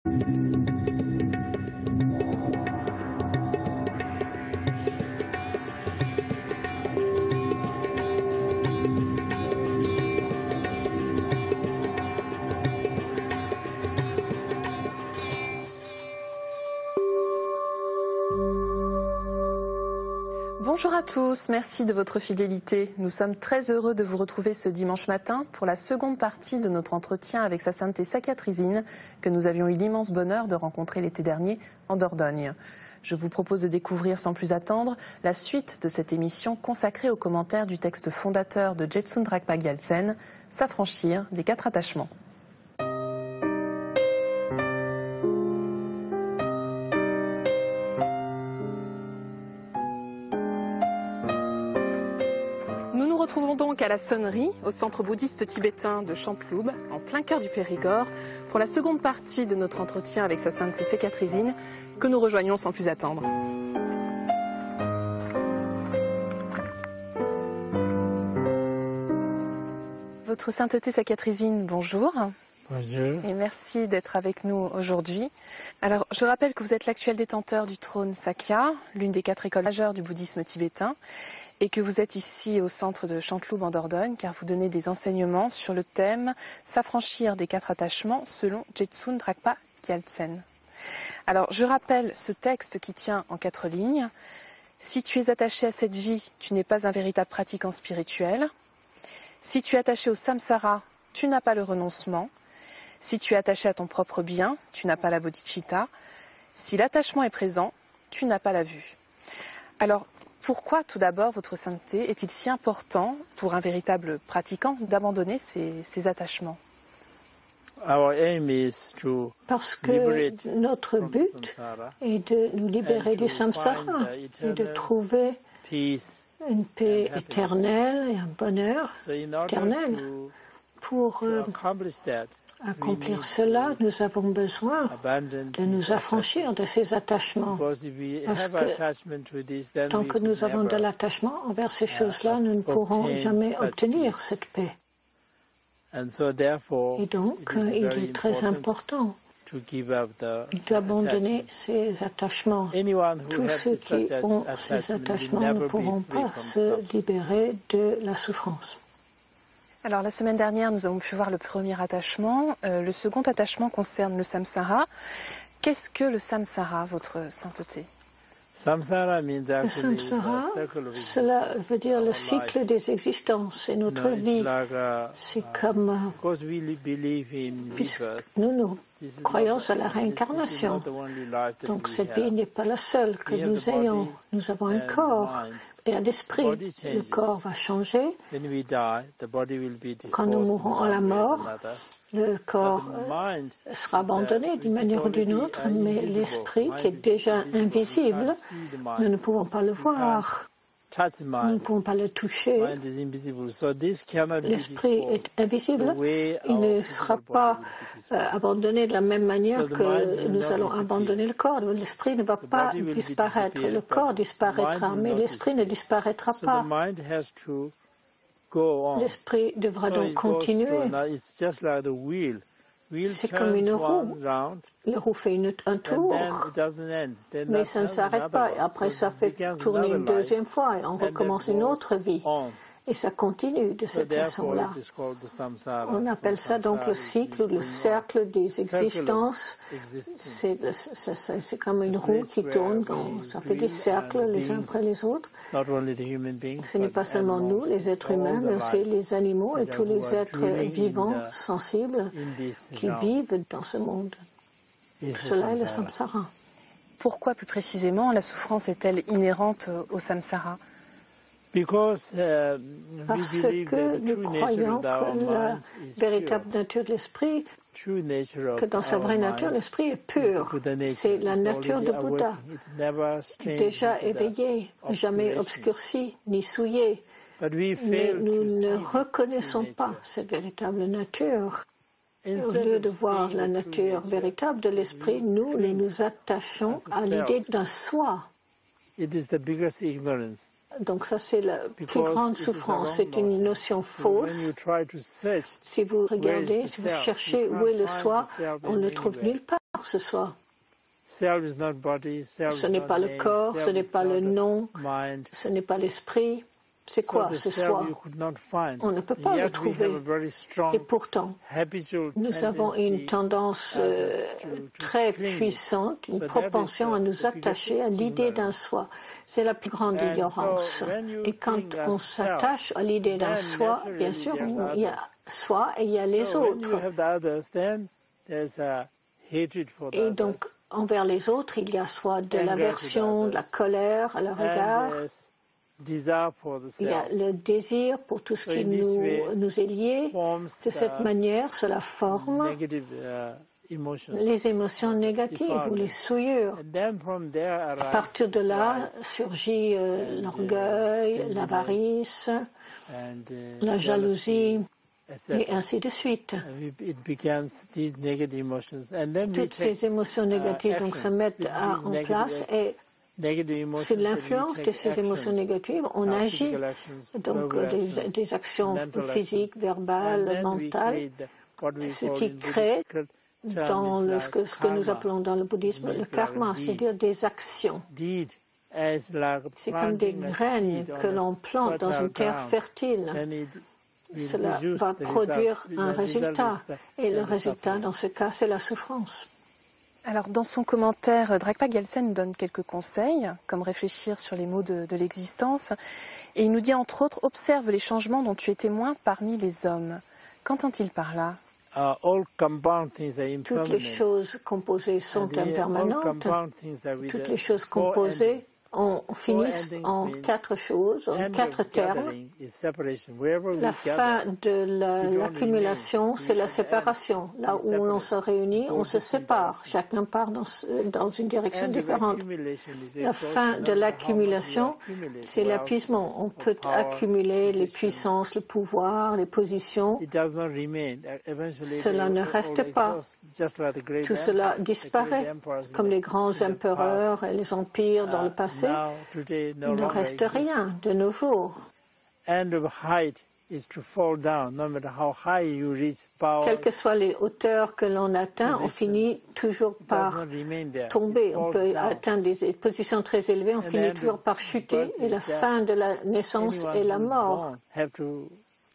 Bonjour à tous, merci de votre fidélité. Nous sommes très heureux de vous retrouver ce dimanche matin pour la seconde partie de notre entretien avec Sa Sainteté Saccatrisine que nous avions eu l'immense bonheur de rencontrer l'été dernier en Dordogne. Je vous propose de découvrir sans plus attendre la suite de cette émission consacrée aux commentaires du texte fondateur de Jetsun Dragpa Gyaltsen, S'affranchir des 4 attachements. Nous nous retrouvons donc à la sonnerie, au centre bouddhiste tibétain de Chantloub, en plein cœur du Périgord, pour la seconde partie de notre entretien avec Sa Sainteté Saccatrisine, que nous rejoignons sans plus attendre. Votre Sainteté Saccatrisine, bonjour. Bonjour. Et merci d'être avec nous aujourd'hui. Alors, je rappelle que vous êtes l'actuel détenteur du trône Sakya, l'une des 4 écoles majeures du bouddhisme tibétain, et que vous êtes ici au centre de Chantloub en Dordogne, car vous donnez des enseignements sur le thème « S'affranchir des 4 attachements » selon Jetsun Dragpa Gyaltsen. Alors, je rappelle ce texte qui tient en 4 lignes. « Si tu es attaché à cette vie, tu n'es pas un véritable pratiquant spirituel. Si tu es attaché au samsara, tu n'as pas le renoncement. Si tu es attaché à ton propre bien, tu n'as pas la bodhicitta. Si l'attachement est présent, tu n'as pas la vue. » Alors, pourquoi tout d'abord votre sainteté est-il si important pour un véritable pratiquant d'abandonner ses attachements? Parce que notre but est de nous libérer du samsara et de trouver une paix éternelle et un bonheur éternel. Pour accomplir cela, nous avons besoin de nous affranchir de ces attachements. Parce que tant que nous avons de l'attachement envers ces choses-là, nous ne pourrons jamais obtenir cette paix. Et donc, il est très important d'abandonner ces attachements. Tous ceux qui ont ces attachements ne pourront pas se libérer de la souffrance. Alors, la semaine dernière, nous avons pu voir le premier attachement. Le second attachement concerne le samsara. Qu'est-ce que le samsara, votre sainteté? Le samsara, cela veut dire le cycle des existences et notre vie. C'est comme, puisque nous croyons à la réincarnation. Donc cette vie n'est pas la seule que nous ayons. Nous avons un corps et un esprit. Le corps va changer. Quand nous mourrons à la mort, le corps sera abandonné d'une manière ou d'une autre, mais l'esprit, qui est déjà invisible, nous ne pouvons pas le voir. Nous ne pouvons pas le toucher. L'esprit est invisible. Il ne sera pas abandonné de la même manière que nous allons abandonner le corps. L'esprit ne va pas disparaître. Le corps disparaîtra, mais l'esprit ne disparaîtra pas. L'esprit devra donc continuer. C'est comme une roue. La roue fait un tour, mais ça ne s'arrête pas. Et après, ça fait tourner une deuxième fois et on recommence une autre vie. Et ça continue de cette façon-là. On appelle ça donc le cycle ou le cercle des existences. C'est comme une roue qui tourne, ça fait des cercles les uns après les autres. Ce n'est pas seulement nous, les êtres humains, mais aussi les animaux et tous les êtres vivants, sensibles, qui vivent dans ce monde. Cela est le samsara. Pourquoi plus précisément la souffrance est-elle inhérente au samsara? Parce que nous croyons que la véritable nature de l'esprit, que dans sa vraie nature, l'esprit est pur. C'est la nature de Bouddha, déjà éveillé, jamais obscurci ni souillé. Mais nous ne reconnaissons pas cette véritable nature. Au lieu de voir la nature véritable de l'esprit, nous nous attachons à l'idée d'un soi. Donc ça, c'est la plus grande souffrance. C'est une notion fausse. Si vous regardez, si vous cherchez où est le soi, on ne le trouve nulle part. ce soit. Ce n'est pas le corps, ce n'est pas le nom, ce n'est pas l'esprit. C'est quoi ce soi? On ne peut pas le trouver. Et pourtant, nous avons une tendance très puissante, une propension à nous attacher à l'idée d'un soi. C'est la plus grande ignorance. Et quand on s'attache à l'idée d'un soi, bien sûr, il y a soi et il y a les autres. Et donc, envers les autres, il y a soit de l'aversion, de la colère à leur égard. Il y a le désir pour tout ce qui nous est lié. De cette manière, cela forme les émotions négatives ou les souillures. À partir de là surgit l'orgueil, l'avarice, la jalousie, et ainsi de suite. Toutes ces émotions négatives donc, se mettent en place et sous l'influence de ces émotions négatives, on agit donc des actions physiques, verbales, mentales, ce qui crée dans ce que nous appelons dans le bouddhisme le karma, c'est-à-dire des actions. C'est comme des graines que l'on plante dans une terre fertile. Cela va produire un résultat, et le résultat, dans ce cas, c'est la souffrance. Alors, dans son commentaire, Dragpa Gyaltsen nous donne quelques conseils, comme réfléchir sur les mots de l'existence, et il nous dit entre autres, observe les changements dont tu es témoin parmi les hommes. Qu'entend-il par là? Toutes les choses composées sont impermanentes. Toutes les choses composées finissent en quatre choses, en quatre termes. La fin de l'accumulation, c'est la séparation. Là où l'on se réunit, on se sépare. Chacun part dans une direction différente. La fin de l'accumulation, c'est l'épuisement. On peut accumuler les puissances, le pouvoir, les positions. Cela ne reste pas. Tout cela disparaît, comme les grands empereurs et les empires dans le passé. Il ne reste rien de nos jours. Quelles que soient les hauteurs que l'on atteint, on finit toujours par tomber. On peut atteindre des positions très élevées, on finit toujours par chuter. Et la fin de la naissance est la mort.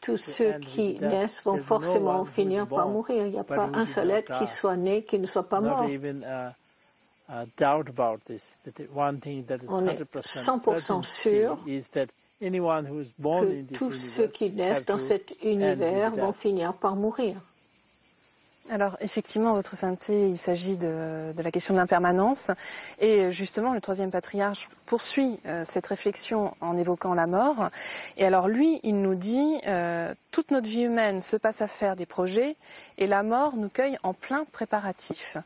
Tous ceux qui naissent vont forcément finir par mourir. Il n'y a pas un seul être qui soit né, qui ne soit pas mort. On est 100% sûr que tous ceux qui naissent dans cet univers vont finir par mourir. Alors, effectivement, votre sainteté, il s'agit de la question de l'impermanence. Et justement, le troisième patriarche poursuit cette réflexion en évoquant la mort. Et alors, lui, il nous dit, toute notre vie humaine se passe à faire des projets et la mort nous cueille en plein préparatif.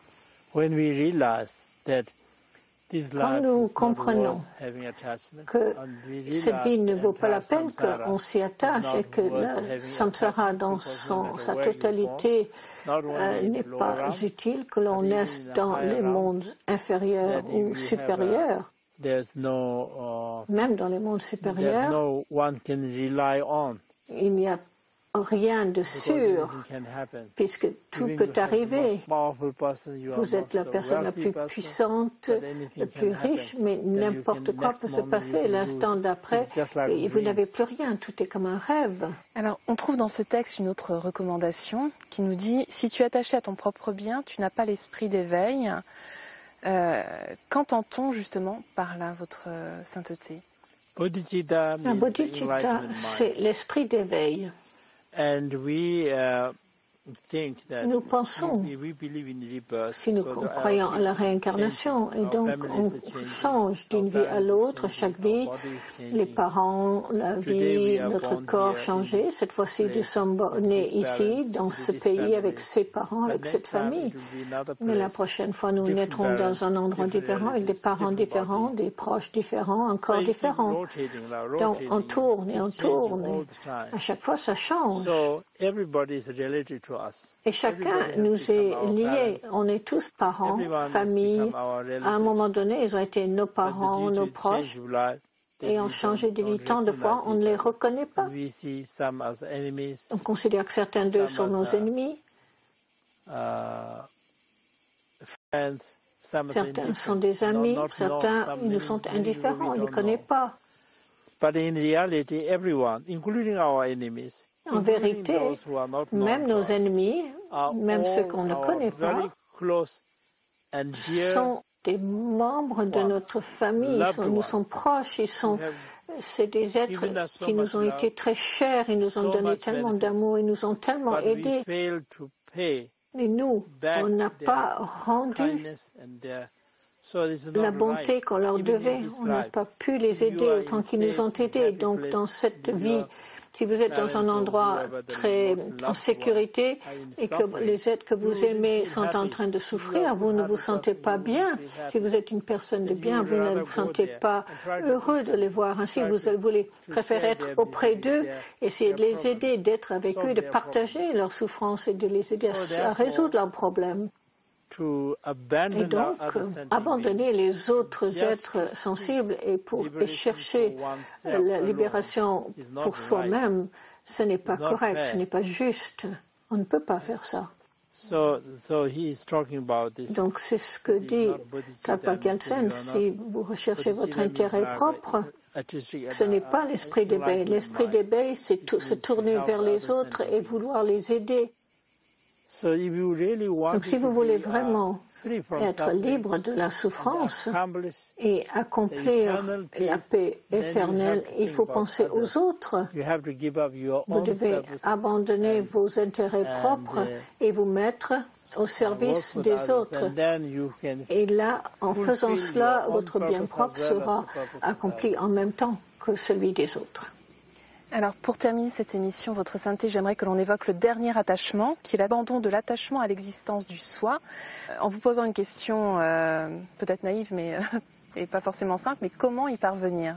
Quand nous comprenons que cette vie ne vaut pas la peine qu'on s'y attache et que le samsara dans sa totalité n'est pas utile, que l'on naisse dans les mondes inférieurs ou supérieurs, même dans les mondes supérieurs, il n'y a rien de sûr, puisque tout peut arriver. Vous êtes la personne la plus puissante, la plus riche, mais n'importe quoi peut se passer. L'instant d'après, vous n'avez plus rien, tout est comme un rêve. Alors, on trouve dans ce texte une autre recommandation qui nous dit « Si tu es attaché à ton propre bien, tu n'as pas l'esprit d'éveil. » Qu'entend-on justement par là, votre sainteté? Un bodhicitta, c'est l'esprit d'éveil. Nous pensons, si nous croyons à la réincarnation, et donc on change d'une vie à l'autre, chaque vie, les parents, la vie, notre corps changé. Cette fois-ci, nous sommes nés ici, dans ce pays, avec ses parents, avec cette famille. Mais la prochaine fois, nous naîtrons dans un endroit différent, avec des parents différents, des proches différents, un corps différent. Donc on tourne et on tourne, et à chaque fois, ça change. Et chacun nous est lié. On est tous parents, famille. À un moment donné, ils ont été nos parents, nos proches, et ont changé de vie tant de fois, on ne les reconnaît pas. On considère que certains d'eux sont nos ennemis. Certains sont des amis, certains ils nous sont indifférents, on ne les connaît pas. En vérité, même nos ennemis, même ceux qu'on ne connaît pas, sont des membres de notre famille, nous sont proches, c'est des êtres qui nous ont été très chers, ils nous ont donné tellement d'amour, ils nous ont tellement aidés. Mais nous, on n'a pas rendu la bonté qu'on leur devait. On n'a pas pu les aider autant qu'ils nous ont aidés. Donc, dans cette vie, si vous êtes dans un endroit très en sécurité et que les êtres que vous aimez sont en train de souffrir, vous ne vous sentez pas bien. Si vous êtes une personne de bien, vous ne vous sentez pas heureux de les voir ainsi. Vous voulez préférer être auprès d'eux, essayer de les aider, d'être avec eux, de partager leurs souffrances et de les aider à résoudre leurs problèmes. Et donc, abandonner les autres êtres sensibles et chercher la libération pour soi-même, ce n'est pas correct, ce n'est pas juste. On ne peut pas faire ça. Donc, c'est ce que dit Kalpa Gyaltsen. Si vous recherchez votre intérêt propre, ce n'est pas l'esprit d'éveil. L'esprit d'éveil, c'est se tourner vers les autres et vouloir les aider. Donc, si vous voulez vraiment être libre de la souffrance et accomplir la paix éternelle, il faut penser aux autres. Vous devez abandonner vos intérêts propres et vous mettre au service des autres. Et là, en faisant cela, votre bien propre sera accompli en même temps que celui des autres. Alors, pour terminer cette émission, Votre Sainteté, j'aimerais que l'on évoque le dernier attachement, qui est l'abandon de l'attachement à l'existence du soi. En vous posant une question peut-être naïve, mais et pas forcément simple, mais comment y parvenir?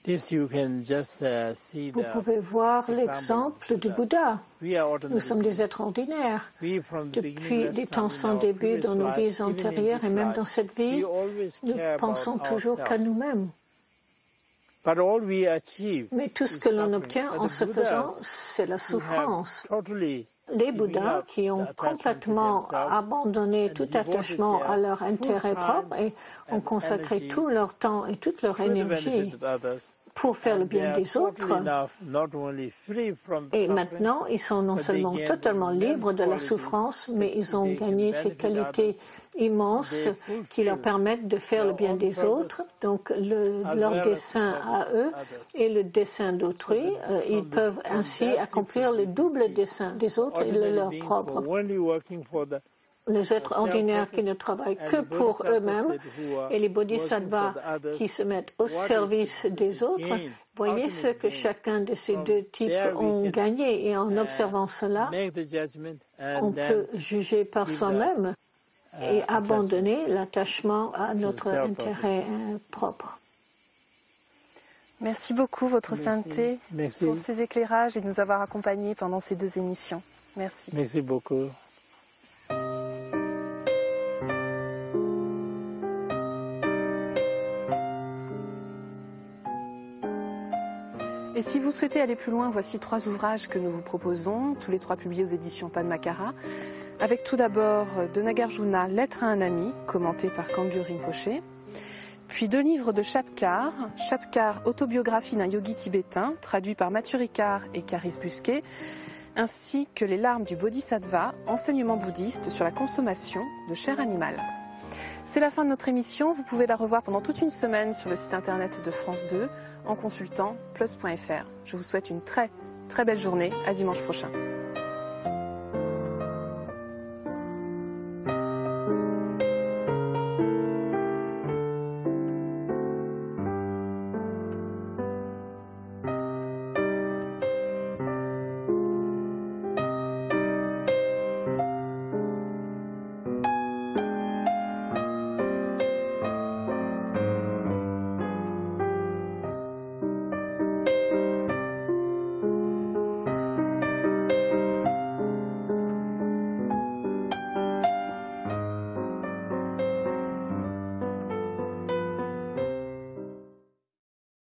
Vous pouvez voir l'exemple du Bouddha. Nous sommes des êtres ordinaires. Depuis des temps sans début dans nos vies antérieures et même dans cette vie, nous pensons toujours qu'à nous-mêmes. Mais tout ce que l'on obtient en se faisant, c'est la souffrance. Les Bouddhas qui ont complètement abandonné tout attachement à leur intérêt propre et ont consacré tout leur temps et toute leur énergie pour faire le bien des autres. Et maintenant, ils sont non seulement totalement libres de la souffrance, mais ils ont gagné ces qualités immenses qui leur permettent de faire le bien des autres. Donc, leur dessein à eux et le dessein d'autrui, ils peuvent ainsi accomplir le double dessein des autres et le leur propre. Les êtres ordinaires qui ne travaillent que pour eux-mêmes et les bodhisattvas qui se mettent au service des autres, voyez ce que chacun de ces deux types ont gagné. Et en observant cela, on peut juger par soi-même et abandonner l'attachement à notre intérêt propre. Merci beaucoup, Votre Sainteté, pour ces éclairages et de nous avoir accompagnés pendant ces 2 émissions. Merci. Merci beaucoup. Et si vous souhaitez aller plus loin, voici 3 ouvrages que nous vous proposons, tous les 3 publiés aux éditions Padmakara, avec tout d'abord de Nagarjuna, Lettre à un ami, commenté par Kambyo Rinpoché, puis 2 livres de Chapkar, Chapkar, autobiographie d'un yogi tibétain, traduit par Mathieu Ricard et Caris Busquet, ainsi que Les larmes du Bodhisattva, enseignement bouddhiste sur la consommation de chair animale. C'est la fin de notre émission, vous pouvez la revoir pendant toute une semaine sur le site internet de France 2 en consultant plus.fr. Je vous souhaite une très belle journée, à dimanche prochain.